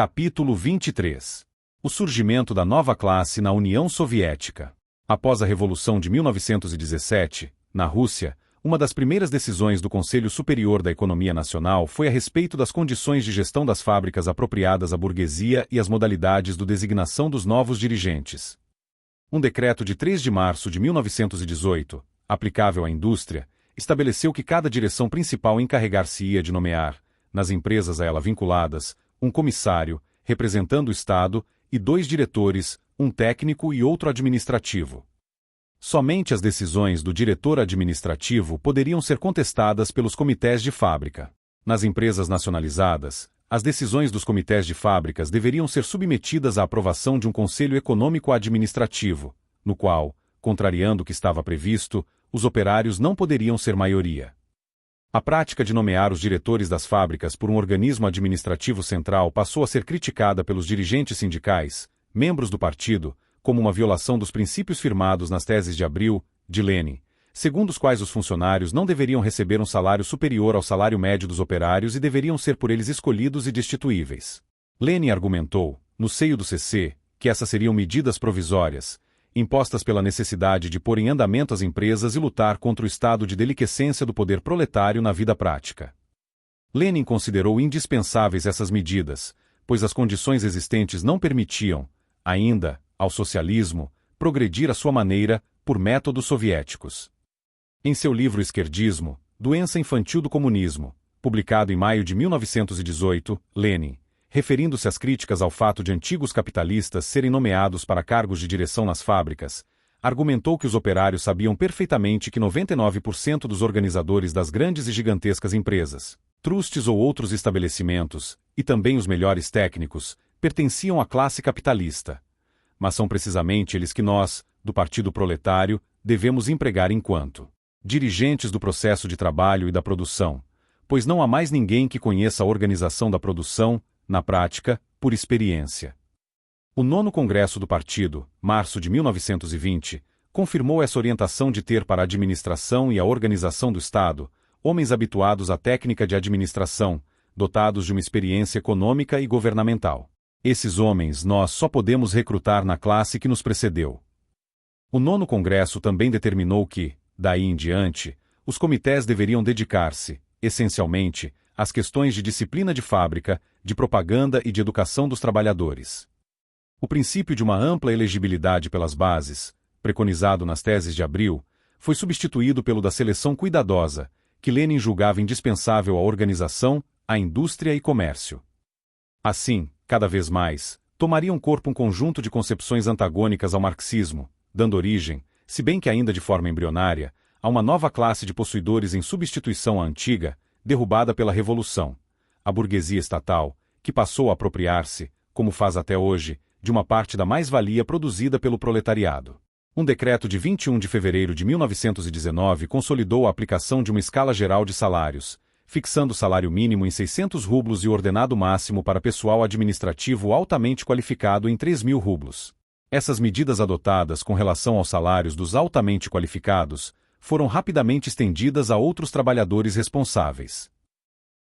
Capítulo 23. O surgimento da nova classe na União Soviética. Após a Revolução de 1917, na Rússia, uma das primeiras decisões do Conselho Superior da Economia Nacional foi a respeito das condições de gestão das fábricas apropriadas à burguesia e as modalidades de designação dos novos dirigentes. Um decreto de 3 de março de 1918, aplicável à indústria, estabeleceu que cada direção principal encarregar-se-ia de nomear, nas empresas a ela vinculadas, um comissário, representando o Estado, e 2 diretores, um técnico e outro administrativo. Somente as decisões do diretor administrativo poderiam ser contestadas pelos comitês de fábrica. Nas empresas nacionalizadas, as decisões dos comitês de fábricas deveriam ser submetidas à aprovação de um conselho econômico-administrativo, no qual, contrariando o que estava previsto, os operários não poderiam ser maioria. A prática de nomear os diretores das fábricas por um organismo administrativo central passou a ser criticada pelos dirigentes sindicais, membros do partido, como uma violação dos princípios firmados nas teses de Abril, de Lenin, segundo os quais os funcionários não deveriam receber um salário superior ao salário médio dos operários e deveriam ser por eles escolhidos e destituíveis. Lenin argumentou, no seio do CC, que essas seriam medidas provisórias, impostas pela necessidade de pôr em andamento as empresas e lutar contra o estado de deliquescência do poder proletário na vida prática. Lenin considerou indispensáveis essas medidas, pois as condições existentes não permitiam, ainda, ao socialismo, progredir à sua maneira, por métodos soviéticos. Em seu livro Esquerdismo, Doença Infantil do Comunismo, publicado em maio de 1918, Lenin, referindo-se às críticas ao fato de antigos capitalistas serem nomeados para cargos de direção nas fábricas, argumentou que os operários sabiam perfeitamente que 99% dos organizadores das grandes e gigantescas empresas, trustes ou outros estabelecimentos, e também os melhores técnicos, pertenciam à classe capitalista. Mas são precisamente eles que nós, do Partido Proletário, devemos empregar enquanto dirigentes do processo de trabalho e da produção, pois não há mais ninguém que conheça a organização da produção, na prática, por experiência. O 9º Congresso do Partido, março de 1920, confirmou essa orientação de ter para a administração e a organização do Estado, homens habituados à técnica de administração, dotados de uma experiência econômica e governamental. Esses homens nós só podemos recrutar na classe que nos precedeu. O 9º Congresso também determinou que, daí em diante, os comitês deveriam dedicar-se, essencialmente, às questões de disciplina de fábrica, de propaganda e de educação dos trabalhadores. O princípio de uma ampla elegibilidade pelas bases, preconizado nas teses de Abril, foi substituído pelo da seleção cuidadosa, que Lenin julgava indispensável à organização, à indústria e comércio. Assim, cada vez mais, tomaria corpo um conjunto de concepções antagônicas ao marxismo, dando origem, se bem que ainda de forma embrionária, a uma nova classe de possuidores em substituição à antiga, derrubada pela Revolução, a burguesia estatal, que passou a apropriar-se, como faz até hoje, de uma parte da mais-valia produzida pelo proletariado. Um decreto de 21 de fevereiro de 1919 consolidou a aplicação de uma escala geral de salários, fixando o salário mínimo em 600 rublos e o ordenado máximo para pessoal administrativo altamente qualificado em 3.000 rublos. Essas medidas adotadas com relação aos salários dos altamente qualificados foram rapidamente estendidas a outros trabalhadores responsáveis.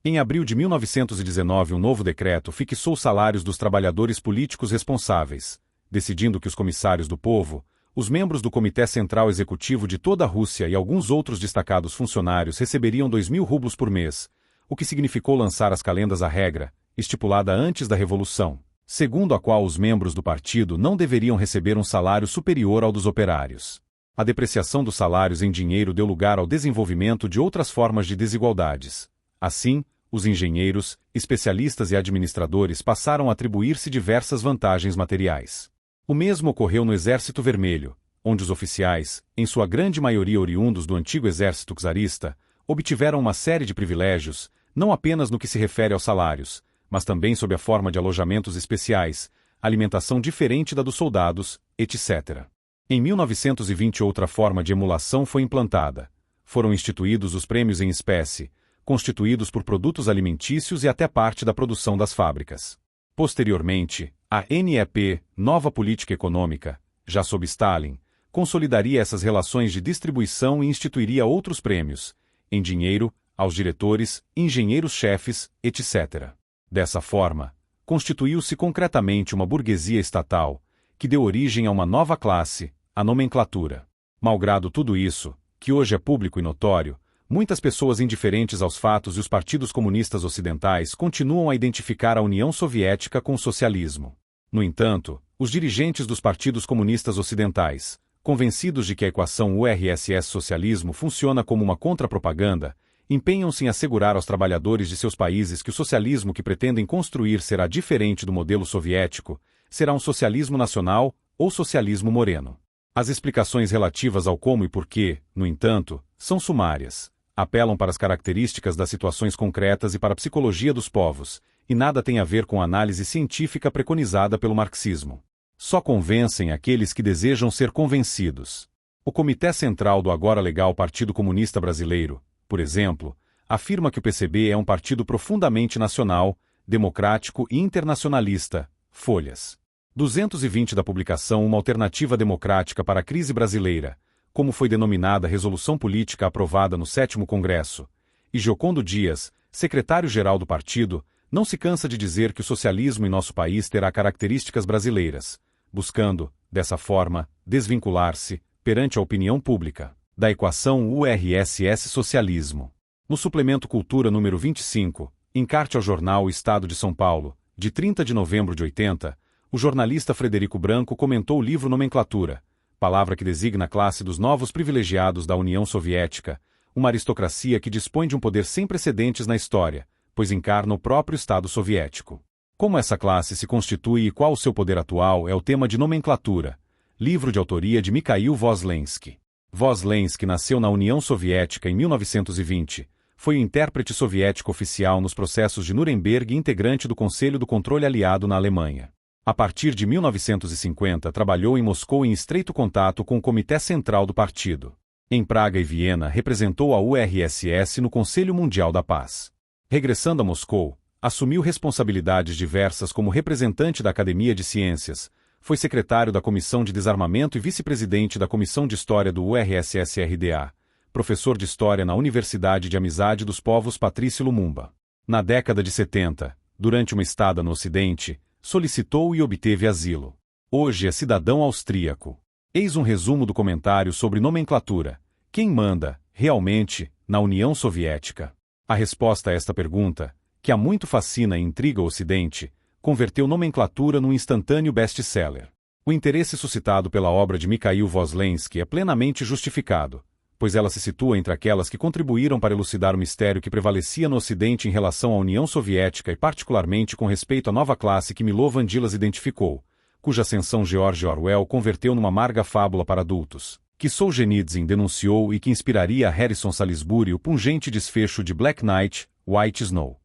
Em abril de 1919, um novo decreto fixou os salários dos trabalhadores políticos responsáveis, decidindo que os comissários do povo, os membros do Comitê Central Executivo de toda a Rússia e alguns outros destacados funcionários receberiam 2.000 rublos por mês, o que significou lançar às calendas a regra, estipulada antes da Revolução, segundo a qual os membros do partido não deveriam receber um salário superior ao dos operários. A depreciação dos salários em dinheiro deu lugar ao desenvolvimento de outras formas de desigualdades. Assim, os engenheiros, especialistas e administradores passaram a atribuir-se diversas vantagens materiais. O mesmo ocorreu no Exército Vermelho, onde os oficiais, em sua grande maioria oriundos do antigo exército czarista, obtiveram uma série de privilégios, não apenas no que se refere aos salários, mas também sob a forma de alojamentos especiais, alimentação diferente da dos soldados, etc. Em 1920 outra forma de emulação foi implantada. Foram instituídos os prêmios em espécie, constituídos por produtos alimentícios e até parte da produção das fábricas. Posteriormente, a NEP, Nova Política Econômica, já sob Stalin, consolidaria essas relações de distribuição e instituiria outros prêmios, em dinheiro, aos diretores, engenheiros-chefes, etc. Dessa forma, constituiu-se concretamente uma burguesia estatal, que deu origem a uma nova classe, a nomenclatura. Malgrado tudo isso, que hoje é público e notório, muitas pessoas indiferentes aos fatos e os partidos comunistas ocidentais continuam a identificar a União Soviética com o socialismo. No entanto, os dirigentes dos partidos comunistas ocidentais, convencidos de que a equação URSS-socialismo funciona como uma contrapropaganda, empenham-se em assegurar aos trabalhadores de seus países que o socialismo que pretendem construir será diferente do modelo soviético, será um socialismo nacional ou socialismo moreno. As explicações relativas ao como e porquê, no entanto, são sumárias, apelam para as características das situações concretas e para a psicologia dos povos, e nada tem a ver com a análise científica preconizada pelo marxismo. Só convencem aqueles que desejam ser convencidos. O Comitê Central do agora legal Partido Comunista Brasileiro, por exemplo, afirma que o PCB é um partido profundamente nacional, democrático e internacionalista. Folhas 220 da publicação Uma Alternativa Democrática para a Crise Brasileira, como foi denominada a resolução política aprovada no 7º Congresso, e Giocondo Dias, secretário-geral do partido, não se cansa de dizer que o socialismo em nosso país terá características brasileiras, buscando, dessa forma, desvincular-se, perante a opinião pública, da equação URSS-socialismo. No suplemento Cultura número 25, encarte ao jornal O Estado de São Paulo, de 30 de novembro de 80, o jornalista Frederico Branco comentou o livro Nomenclatura, palavra que designa a classe dos novos privilegiados da União Soviética, uma aristocracia que dispõe de um poder sem precedentes na história, pois encarna o próprio Estado soviético. Como essa classe se constitui e qual o seu poder atual é o tema de Nomenclatura, livro de autoria de Mikhail Voslensky. Voslensky nasceu na União Soviética em 1920, foi o intérprete soviético oficial nos processos de Nuremberg e integrante do Conselho do Controle Aliado na Alemanha. A partir de 1950, trabalhou em Moscou em estreito contato com o Comitê Central do Partido. Em Praga e Viena, representou a URSS no Conselho Mundial da Paz. Regressando a Moscou, assumiu responsabilidades diversas como representante da Academia de Ciências, foi secretário da Comissão de Desarmamento e vice-presidente da Comissão de História do URSS-RDA, professor de História na Universidade de Amizade dos Povos Patrício Lumumba. Na década de 70, durante uma estada no Ocidente, solicitou e obteve asilo. Hoje é cidadão austríaco. Eis um resumo do comentário sobre nomenclatura. Quem manda, realmente, na União Soviética? A resposta a esta pergunta, que há muito fascina e intriga o Ocidente, converteu nomenclatura num instantâneo best-seller. O interesse suscitado pela obra de Mikhail Voslensky é plenamente justificado, pois ela se situa entre aquelas que contribuíram para elucidar o mistério que prevalecia no Ocidente em relação à União Soviética e particularmente com respeito à nova classe que Milo Vandilas identificou, cuja ascensão George Orwell converteu numa amarga fábula para adultos, que Solzhenitsyn denunciou e que inspiraria a Harrison Salisbury o pungente desfecho de Black Knight, White Snow.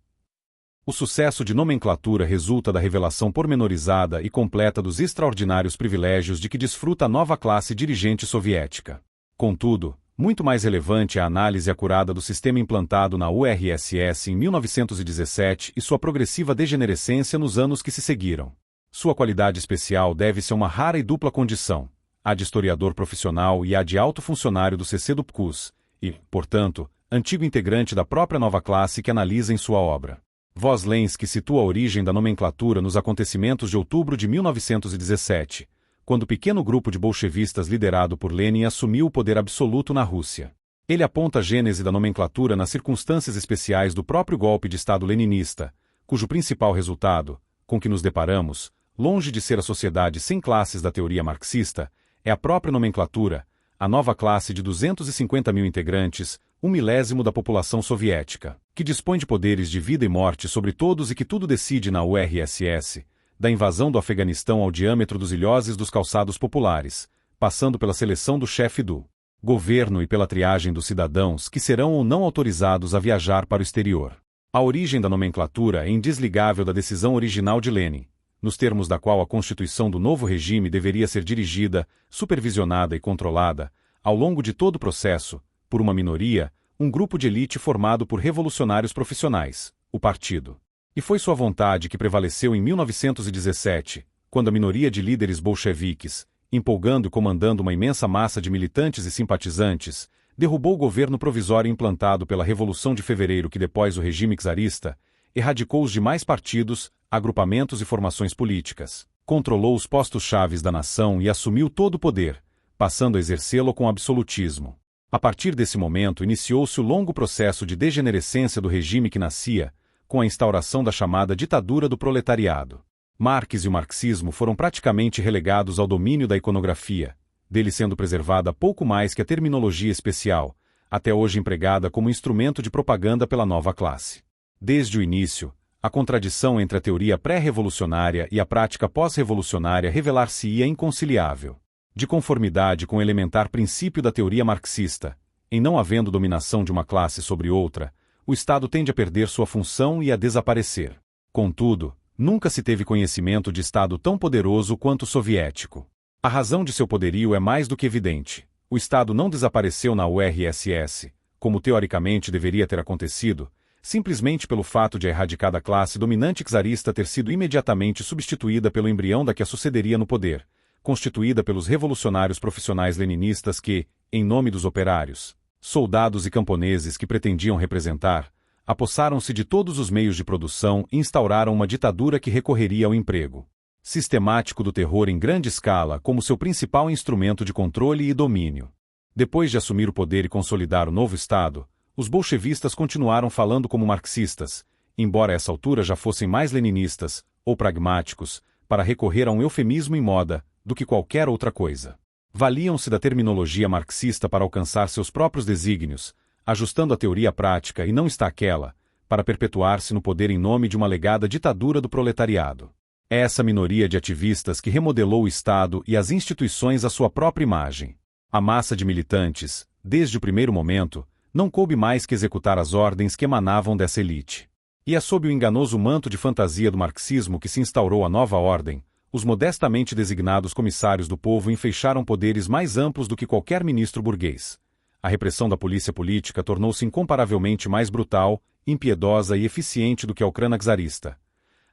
O sucesso de Nomenclatura resulta da revelação pormenorizada e completa dos extraordinários privilégios de que desfruta a nova classe dirigente soviética. Contudo, muito mais relevante é a análise acurada do sistema implantado na URSS em 1917 e sua progressiva degenerescência nos anos que se seguiram. Sua qualidade especial deve-se a uma rara e dupla condição, a de historiador profissional e a de alto funcionário do CC do PCUS, e, portanto, antigo integrante da própria nova classe que analisa em sua obra. Voslensky situa a origem da nomenclatura nos acontecimentos de outubro de 1917, quando o pequeno grupo de bolchevistas liderado por Lenin assumiu o poder absoluto na Rússia. Ele aponta a gênese da nomenclatura nas circunstâncias especiais do próprio golpe de Estado leninista, cujo principal resultado, com que nos deparamos, longe de ser a sociedade sem classes da teoria marxista, é a própria nomenclatura, a nova classe de 250 mil integrantes, 1/1000 da população soviética, que dispõe de poderes de vida e morte sobre todos e que tudo decide na URSS, da invasão do Afeganistão ao diâmetro dos ilhoses dos calçados populares, passando pela seleção do chefe do governo e pela triagem dos cidadãos que serão ou não autorizados a viajar para o exterior. A origem da nomenclatura é indesligável da decisão original de Lenin, nos termos da qual a constituição do novo regime deveria ser dirigida, supervisionada e controlada, ao longo de todo o processo, por uma minoria, um grupo de elite formado por revolucionários profissionais, o partido. E foi sua vontade que prevaleceu em 1917, quando a minoria de líderes bolcheviques, empolgando e comandando uma imensa massa de militantes e simpatizantes, derrubou o governo provisório implantado pela Revolução de Fevereiro que depôs o regime czarista, erradicou os demais partidos, agrupamentos e formações políticas. Controlou os postos-chave da nação e assumiu todo o poder, passando a exercê-lo com absolutismo. A partir desse momento iniciou-se o longo processo de degenerescência do regime que nascia, com a instauração da chamada ditadura do proletariado. Marx e o marxismo foram praticamente relegados ao domínio da iconografia, dele sendo preservada pouco mais que a terminologia especial, até hoje empregada como instrumento de propaganda pela nova classe. Desde o início, a contradição entre a teoria pré-revolucionária e a prática pós-revolucionária revelar-se-ia inconciliável. De conformidade com o elementar princípio da teoria marxista, em não havendo dominação de uma classe sobre outra, o Estado tende a perder sua função e a desaparecer. Contudo, nunca se teve conhecimento de Estado tão poderoso quanto o soviético. A razão de seu poderio é mais do que evidente. O Estado não desapareceu na URSS, como teoricamente deveria ter acontecido, simplesmente pelo fato de a erradicada classe dominante czarista ter sido imediatamente substituída pelo embrião da que a sucederia no poder, constituída pelos revolucionários profissionais leninistas que, em nome dos operários, soldados e camponeses que pretendiam representar, apossaram-se de todos os meios de produção e instauraram uma ditadura que recorreria ao emprego sistemático do terror em grande escala como seu principal instrumento de controle e domínio. Depois de assumir o poder e consolidar o novo Estado, os bolchevistas continuaram falando como marxistas, embora a essa altura já fossem mais leninistas, ou pragmáticos, para recorrer a um eufemismo em moda, do que qualquer outra coisa. Valiam-se da terminologia marxista para alcançar seus próprios desígnios, ajustando a teoria à prática e não está aquela, para perpetuar-se no poder em nome de uma alegada ditadura do proletariado. É essa minoria de ativistas que remodelou o Estado e as instituições à sua própria imagem. A massa de militantes, desde o primeiro momento, não coube mais que executar as ordens que emanavam dessa elite. E é sob o enganoso manto de fantasia do marxismo que se instaurou a nova ordem, os modestamente designados comissários do povo enfeixaram poderes mais amplos do que qualquer ministro burguês. A repressão da polícia política tornou-se incomparavelmente mais brutal, impiedosa e eficiente do que a Ucrânia czarista.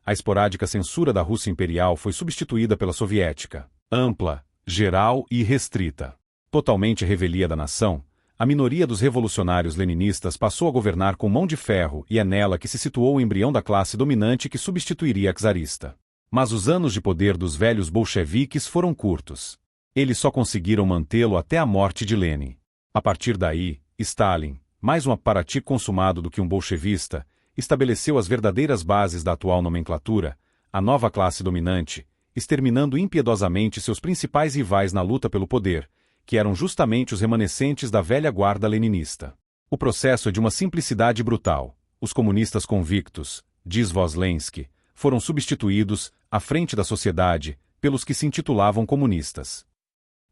A esporádica censura da Rússia imperial foi substituída pela soviética, ampla, geral e restrita. Totalmente revelia da nação, a minoria dos revolucionários leninistas passou a governar com mão de ferro e é nela que se situou o embrião da classe dominante que substituiria a czarista. Mas os anos de poder dos velhos bolcheviques foram curtos. Eles só conseguiram mantê-lo até a morte de Lenin. A partir daí, Stalin, mais um aparati consumado do que um bolchevista, estabeleceu as verdadeiras bases da atual nomenclatura, a nova classe dominante, exterminando impiedosamente seus principais rivais na luta pelo poder, que eram justamente os remanescentes da velha guarda leninista. O processo é de uma simplicidade brutal. Os comunistas convictos, diz Voslensky, foram substituídos, à frente da sociedade, pelos que se intitulavam comunistas.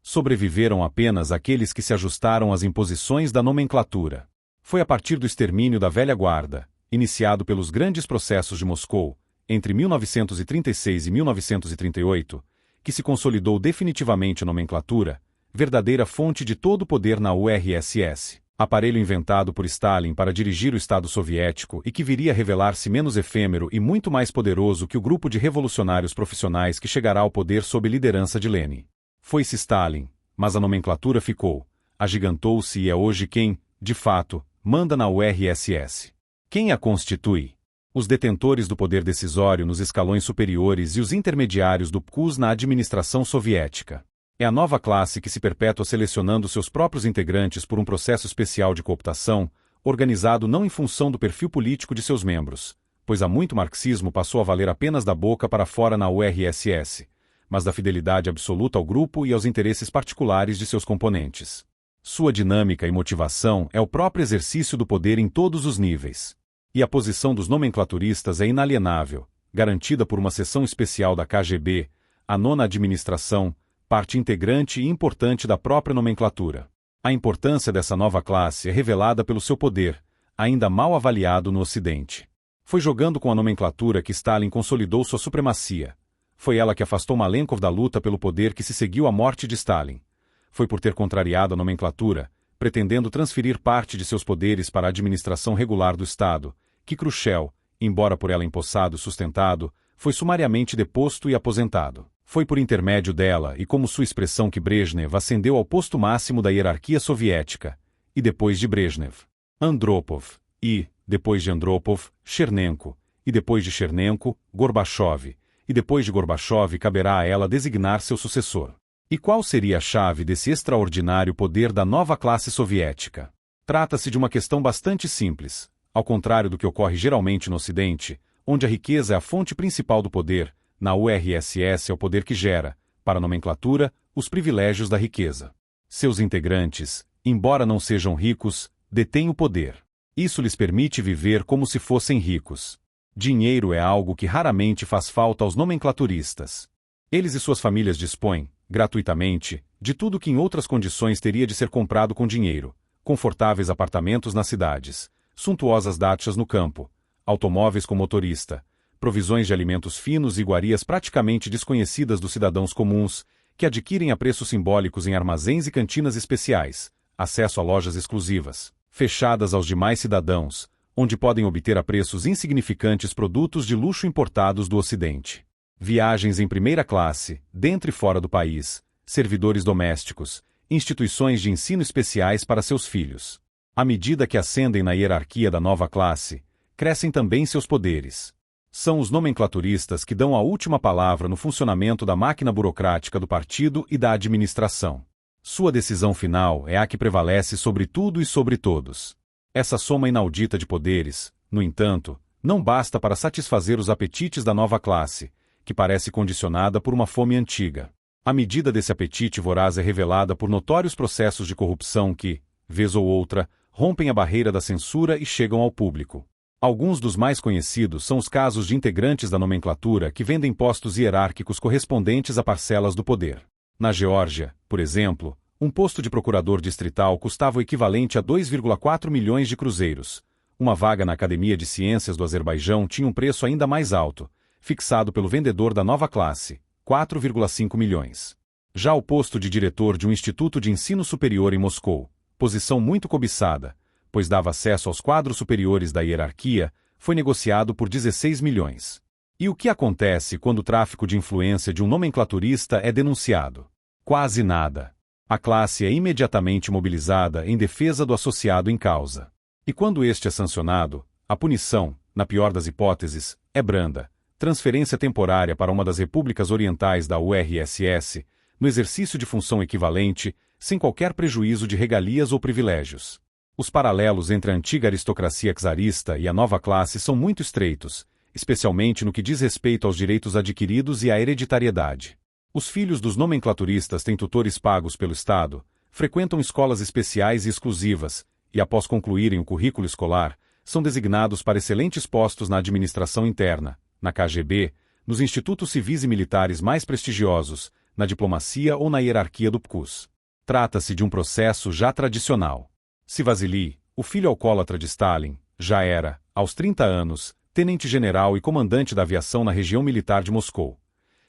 Sobreviveram apenas aqueles que se ajustaram às imposições da nomenclatura. Foi a partir do extermínio da velha guarda, iniciado pelos grandes processos de Moscou, entre 1936 e 1938, que se consolidou definitivamente a nomenclatura, verdadeira fonte de todo o poder na URSS, aparelho inventado por Stalin para dirigir o Estado soviético e que viria a revelar-se menos efêmero e muito mais poderoso que o grupo de revolucionários profissionais que chegará ao poder sob liderança de Lenin. Foi-se Stalin, mas a nomenclatura ficou, agigantou-se e é hoje quem, de fato, manda na URSS. Quem a constitui? Os detentores do poder decisório nos escalões superiores e os intermediários do PKUS na administração soviética. É a nova classe que se perpetua selecionando seus próprios integrantes por um processo especial de cooptação, organizado não em função do perfil político de seus membros, pois há muito marxismo passou a valer apenas da boca para fora na URSS, mas da fidelidade absoluta ao grupo e aos interesses particulares de seus componentes. Sua dinâmica e motivação é o próprio exercício do poder em todos os níveis. E a posição dos nomenclaturistas é inalienável, garantida por uma seção especial da KGB, a nona administração, parte integrante e importante da própria nomenclatura. A importância dessa nova classe é revelada pelo seu poder, ainda mal avaliado no Ocidente. Foi jogando com a nomenclatura que Stalin consolidou sua supremacia. Foi ela que afastou Malenkov da luta pelo poder que se seguiu à morte de Stalin. Foi por ter contrariado a nomenclatura, pretendendo transferir parte de seus poderes para a administração regular do Estado, que Khrushchev, embora por ela empossado e sustentado, foi sumariamente deposto e aposentado. Foi por intermédio dela e como sua expressão que Brezhnev ascendeu ao posto máximo da hierarquia soviética, e depois de Brezhnev, Andropov, e, depois de Andropov, Chernenko, e depois de Chernenko, Gorbachev, e depois de Gorbachev caberá a ela designar seu sucessor. E qual seria a chave desse extraordinário poder da nova classe soviética? Trata-se de uma questão bastante simples. Ao contrário do que ocorre geralmente no Ocidente, onde a riqueza é a fonte principal do poder, na URSS é o poder que gera, para a nomenclatura, os privilégios da riqueza. Seus integrantes, embora não sejam ricos, detêm o poder. Isso lhes permite viver como se fossem ricos. Dinheiro é algo que raramente faz falta aos nomenclaturistas. Eles e suas famílias dispõem, gratuitamente, de tudo que em outras condições teria de ser comprado com dinheiro: confortáveis apartamentos nas cidades, suntuosas dachas no campo, automóveis com motorista, provisões de alimentos finos e iguarias praticamente desconhecidas dos cidadãos comuns, que adquirem a preços simbólicos em armazéns e cantinas especiais, acesso a lojas exclusivas, fechadas aos demais cidadãos, onde podem obter a preços insignificantes produtos de luxo importados do Ocidente. Viagens em primeira classe, dentro e fora do país, servidores domésticos, instituições de ensino especiais para seus filhos. À medida que ascendem na hierarquia da nova classe, crescem também seus poderes. São os nomenclaturistas que dão a última palavra no funcionamento da máquina burocrática do partido e da administração. Sua decisão final é a que prevalece sobre tudo e sobre todos. Essa soma inaudita de poderes, no entanto, não basta para satisfazer os apetites da nova classe, que parece condicionada por uma fome antiga. A medida desse apetite voraz é revelada por notórios processos de corrupção que, vez ou outra, rompem a barreira da censura e chegam ao público. Alguns dos mais conhecidos são os casos de integrantes da nomenclatura que vendem postos hierárquicos correspondentes a parcelas do poder. Na Geórgia, por exemplo, um posto de procurador distrital custava o equivalente a 2,4 milhões de cruzeiros. Uma vaga na Academia de Ciências do Azerbaijão tinha um preço ainda mais alto, fixado pelo vendedor da nova classe, 4,5 milhões. Já o posto de diretor de um instituto de ensino superior em Moscou, posição muito cobiçada, pois dava acesso aos quadros superiores da hierarquia, foi negociado por 16 milhões. E o que acontece quando o tráfico de influência de um nomenclaturista é denunciado? Quase nada. A classe é imediatamente mobilizada em defesa do associado em causa. E quando este é sancionado, a punição, na pior das hipóteses, é branda: transferência temporária para uma das repúblicas orientais da URSS, no exercício de função equivalente, sem qualquer prejuízo de regalias ou privilégios. Os paralelos entre a antiga aristocracia czarista e a nova classe são muito estreitos, especialmente no que diz respeito aos direitos adquiridos e à hereditariedade. Os filhos dos nomenclaturistas têm tutores pagos pelo Estado, frequentam escolas especiais e exclusivas, e após concluírem o currículo escolar, são designados para excelentes postos na administração interna, na KGB, nos institutos civis e militares mais prestigiosos, na diplomacia ou na hierarquia do PQUS. Trata-se de um processo já tradicional. Se Vasily, o filho alcoólatra de Stalin, já era, aos 30 anos, tenente-general e comandante da aviação na região militar de Moscou.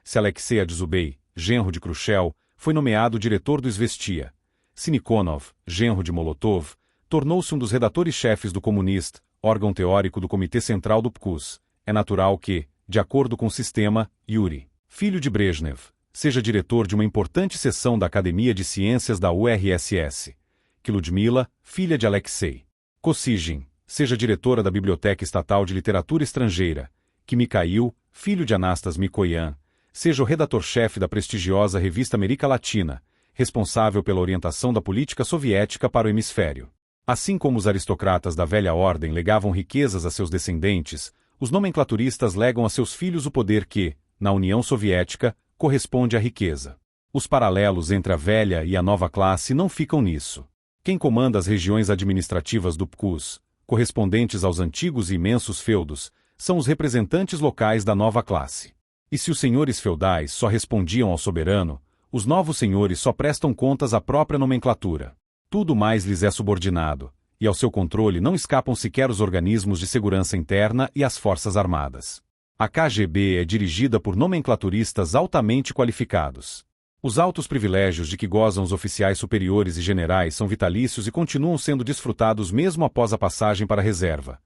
Se Alexei Adzubei, genro de Khrushchev, foi nomeado diretor do Izvestia. Se Nikonov, genro de Molotov, tornou-se um dos redatores-chefes do Comunist, órgão teórico do Comitê Central do PQUS, é natural que, de acordo com o sistema, Yuri, filho de Brezhnev, seja diretor de uma importante seção da Academia de Ciências da URSS. Que Ludmila, filha de Alexei Kosygin, seja diretora da Biblioteca Estatal de Literatura Estrangeira. Que Mikhail, filho de Anastas Mikoyan, seja o redator-chefe da prestigiosa revista América Latina, responsável pela orientação da política soviética para o hemisfério. Assim como os aristocratas da velha ordem legavam riquezas a seus descendentes, os nomenclaturistas legam a seus filhos o poder que, na União Soviética, corresponde à riqueza. Os paralelos entre a velha e a nova classe não ficam nisso. Quem comanda as regiões administrativas do PQUS, correspondentes aos antigos e imensos feudos, são os representantes locais da nova classe. E se os senhores feudais só respondiam ao soberano, os novos senhores só prestam contas à própria nomenclatura. Tudo mais lhes é subordinado, e ao seu controle não escapam sequer os organismos de segurança interna e as forças armadas. A KGB é dirigida por nomenclaturistas altamente qualificados. Os altos privilégios de que gozam os oficiais superiores e generais são vitalícios e continuam sendo desfrutados mesmo após a passagem para a reserva.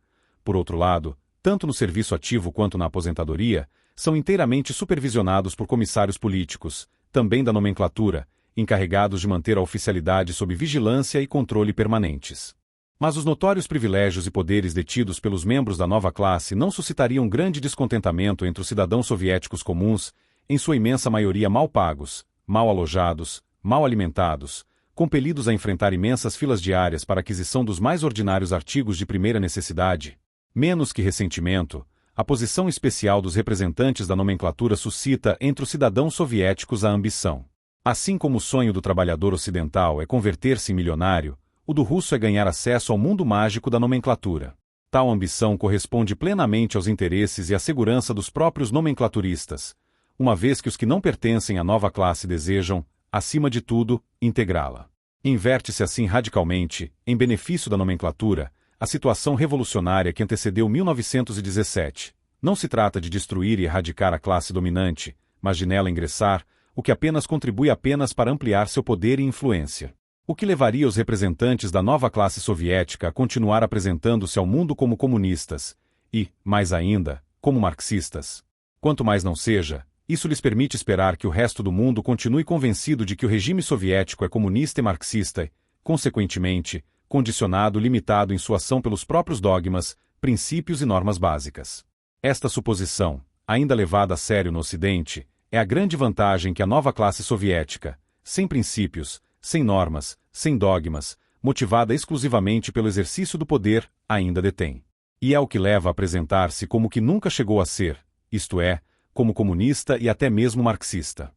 Por outro lado, tanto no serviço ativo quanto na aposentadoria, são inteiramente supervisionados por comissários políticos, também da nomenclatura, encarregados de manter a oficialidade sob vigilância e controle permanentes. Mas os notórios privilégios e poderes detidos pelos membros da nova classe não suscitariam grande descontentamento entre os cidadãos soviéticos comuns, em sua imensa maioria mal pagos, mal alojados, mal alimentados, compelidos a enfrentar imensas filas diárias para a aquisição dos mais ordinários artigos de primeira necessidade. Menos que ressentimento, a posição especial dos representantes da nomenclatura suscita entre os cidadãos soviéticos a ambição. Assim como o sonho do trabalhador ocidental é converter-se em milionário, o do russo é ganhar acesso ao mundo mágico da nomenclatura. Tal ambição corresponde plenamente aos interesses e à segurança dos próprios nomenclaturistas, uma vez que os que não pertencem à nova classe desejam, acima de tudo, integrá-la. Inverte-se assim radicalmente, em benefício da nomenclatura, a situação revolucionária que antecedeu 1917. Não se trata de destruir e erradicar a classe dominante, mas de nela ingressar, o que apenas contribui para ampliar seu poder e influência. O que levaria os representantes da nova classe soviética a continuar apresentando-se ao mundo como comunistas e, mais ainda, como marxistas. Quanto mais não seja, isso lhes permite esperar que o resto do mundo continue convencido de que o regime soviético é comunista e marxista e, consequentemente, condicionado e limitado em sua ação pelos próprios dogmas, princípios e normas básicas. Esta suposição, ainda levada a sério no Ocidente, é a grande vantagem que a nova classe soviética, sem princípios, sem normas, sem dogmas, motivada exclusivamente pelo exercício do poder, ainda detém. E é o que leva a apresentar-se como que nunca chegou a ser, isto é, como comunista e até mesmo marxista.